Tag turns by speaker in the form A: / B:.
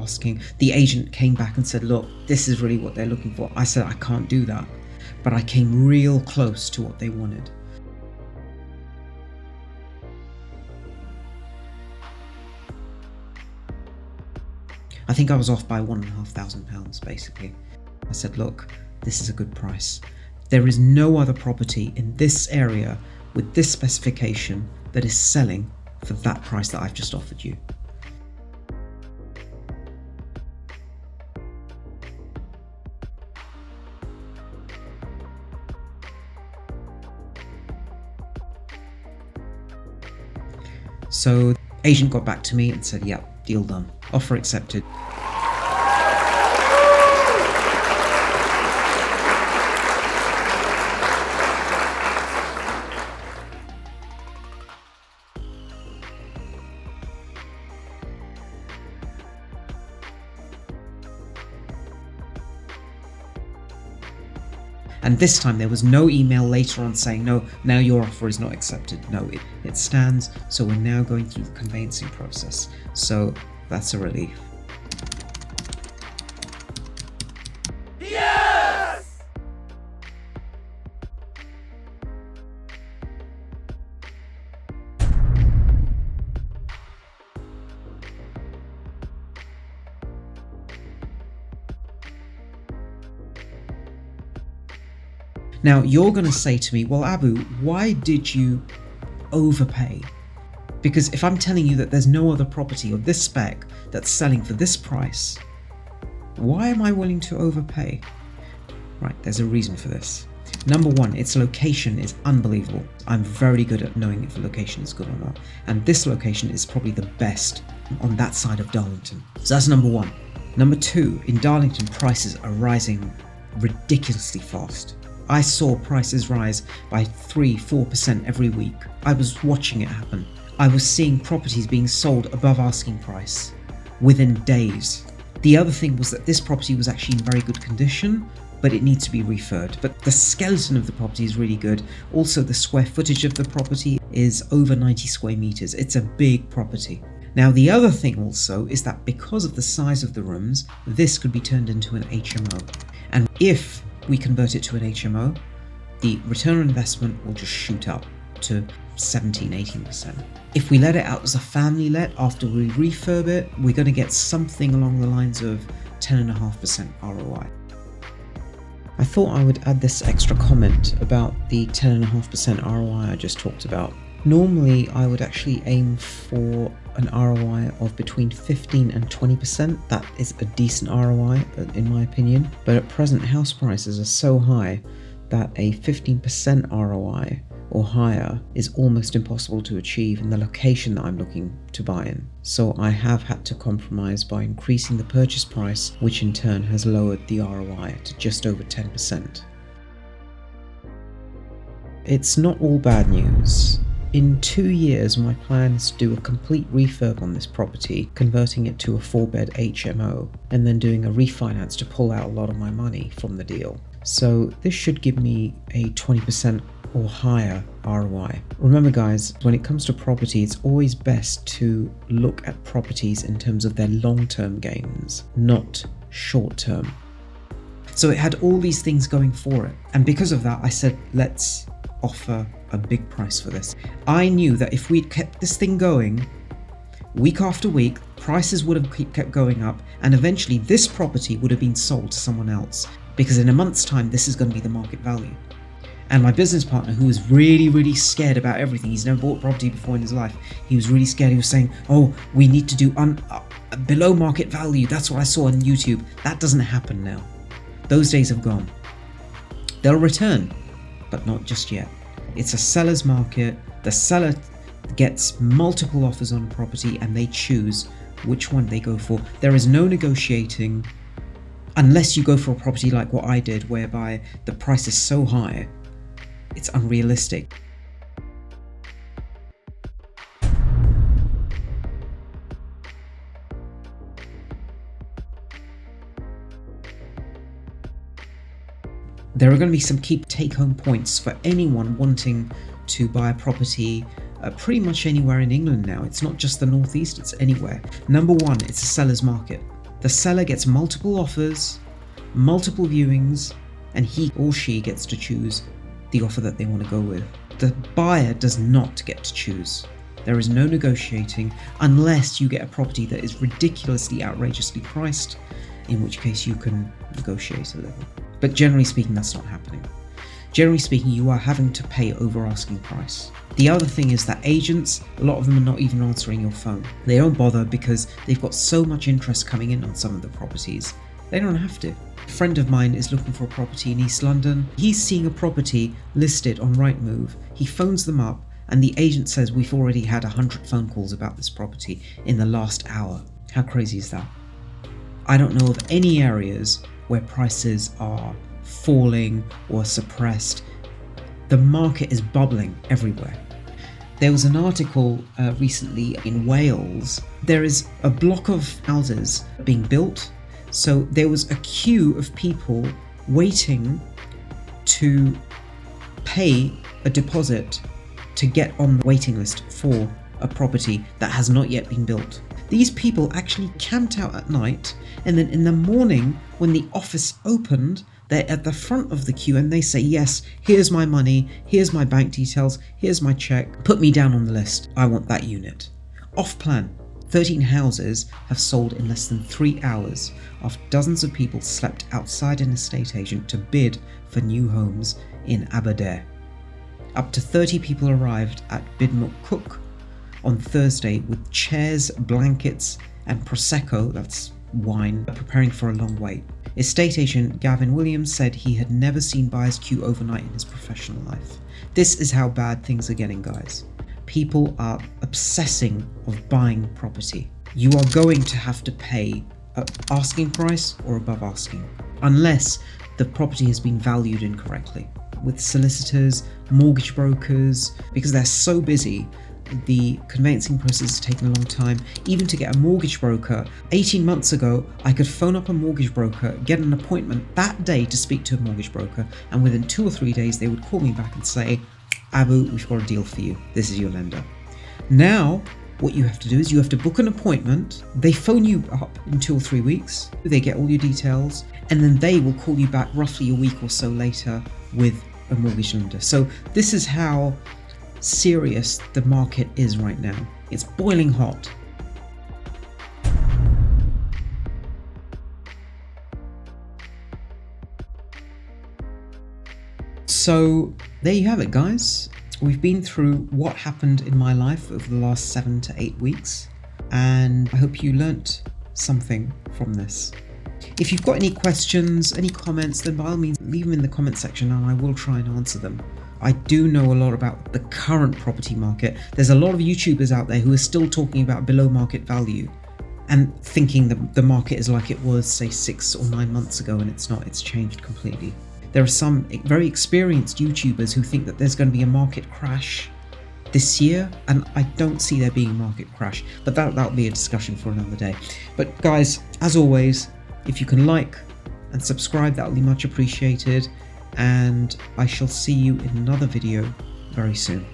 A: asking. The agent came back and said, look, this is really what they're looking for. I said, I can't do that. But I came real close to what they wanted. I think I was off by £1,500 basically. I said, look, this is a good price. There is no other property in this area with this specification that is selling for that price that I've just offered you. So agent got back to me and said, yeah, deal done. Offer accepted. And this time there was no email later on saying, no, now your offer is not accepted. No, it stands. So we're now going through the conveyancing process. So that's a relief.
B: Yes!
A: Now you're going to say to me, well, Abu, why did you overpay? Because if I'm telling you that there's no other property of this spec that's selling for this price, why am I willing to overpay? Right, there's a reason for this. Number one, its location is unbelievable. I'm very good at knowing if a location is good or not. And this location is probably the best on that side of Darlington. So that's number one. Number two, in Darlington, prices are rising ridiculously fast. I saw prices rise by 3-4% every week. I was watching it happen. I was seeing properties being sold above asking price within days. The other thing was that this property was actually in very good condition, but it needs to be refurbed. But the skeleton of the property is really good. Also, the square footage of the property is over 90 square meters. It's a big property. Now, the other thing also is that because of the size of the rooms, this could be turned into an HMO. And if we convert it to an HMO, the return on investment will just shoot up to 17-18%. If we let it out as a family let after we refurb it, we're going to get something along the lines of 10.5% ROI. I thought I would add this extra comment about the 10.5% ROI I just talked about. Normally, I would actually aim for an ROI of between 15 and 20%. That is a decent ROI, in my opinion. But at present, house prices are so high that a 15% ROI or higher is almost impossible to achieve in the location that I'm looking to buy in. So I have had to compromise by increasing the purchase price, which in turn has lowered the ROI to just over 10%. It's not all bad news. In 2 years, my plan is to do a complete refurb on this property, converting it to a 4-bed HMO, and then doing a refinance to pull out a lot of my money from the deal. So this should give me a 20% or higher ROI. Remember guys, when it comes to property, it's always best to look at properties in terms of their long-term gains, not short-term. So it had all these things going for it. And because of that, I said, let's offer a big price for this. I knew that if we'd kept this thing going week after week, prices would have kept going up, and eventually this property would have been sold to someone else, because in a month's time this is going to be the market value. And my business partner, who was really scared about everything, he's never bought property before in his life, he was really scared. He was saying, oh, we need to do below market value. That's what I saw on YouTube. That doesn't happen now. Those days have gone. They'll return, but not just yet. It's a seller's market. The seller gets multiple offers on a property and they choose which one they go for. There is no negotiating unless you go for a property like what I did, whereby the price is so high, it's unrealistic. There are going to be some key take-home points for anyone wanting to buy a property pretty much anywhere in England now. It's not just the northeast, it's anywhere. Number one, it's a seller's market. The seller gets multiple offers, multiple viewings, and he or she gets to choose the offer that they want to go with. The buyer does not get to choose. There is no negotiating unless you get a property that is ridiculously, outrageously priced, in which case you can negotiate a little. But generally speaking, that's not happening. Generally speaking, you are having to pay over asking price. The other thing is that agents, a lot of them are not even answering your phone. They don't bother because they've got so much interest coming in on some of the properties. They don't have to. A friend of mine is looking for a property in East London. He's seeing a property listed on Rightmove. He phones them up and the agent says, we've already had 100 phone calls about this property in the last hour. How crazy is that? I don't know of any areas where prices are falling or suppressed. The market is bubbling everywhere. There was an article recently in Wales. There is a block of houses being built. So there was a queue of people waiting to pay a deposit to get on the waiting list for a property that has not yet been built. These people actually camped out at night, and then in the morning when the office opened, they're at the front of the queue and they say, yes, here's my money, here's my bank details, here's my check, put me down on the list, I want that unit. Off plan. 13 houses have sold in less than 3 hours after dozens of people slept outside an estate agent to bid for new homes in Aberdare. Up to 30 people arrived at Bidnock Cook on Thursday with chairs, blankets and Prosecco, that's wine, preparing for a long wait. Estate agent Gavin Williams said he had never seen buyers queue overnight in his professional life. This is how bad things are getting, guys. People are obsessing of buying property. You are going to have to pay an asking price or above asking, unless the property has been valued incorrectly. With solicitors, mortgage brokers, because they're so busy, the conveyancing process is taking a long time. Even to get a mortgage broker, 18 months ago, I could phone up a mortgage broker, get an appointment that day to speak to a mortgage broker, and within 2 or 3 days, they would call me back and say, Abu, we've got a deal for you. This is your lender. Now, what you have to do is you have to book an appointment. They phone you up in 2 or 3 weeks. They get all your details, and then they will call you back roughly a week or so later with a mortgage lender. So this is how serious the market is right now. It's boiling hot. So there you have it, guys. We've been through what happened in my life over the last 7 to 8 weeks, and I hope you learnt something from this. If you've got any questions, any comments, then by all means leave them in the comment section and I will try and answer them. I do know a lot about the current property market. There's a lot of YouTubers out there who are still talking about below market value and thinking that the market is like it was, say, 6 or 9 months ago, and it's not. It's changed completely. There are some very experienced YouTubers who think that there's going to be a market crash this year, and I don't see there being a market crash, but that'll be a discussion for another day. But guys, as always, if you can like and subscribe, that will be much appreciated, and I shall see you in another video very soon.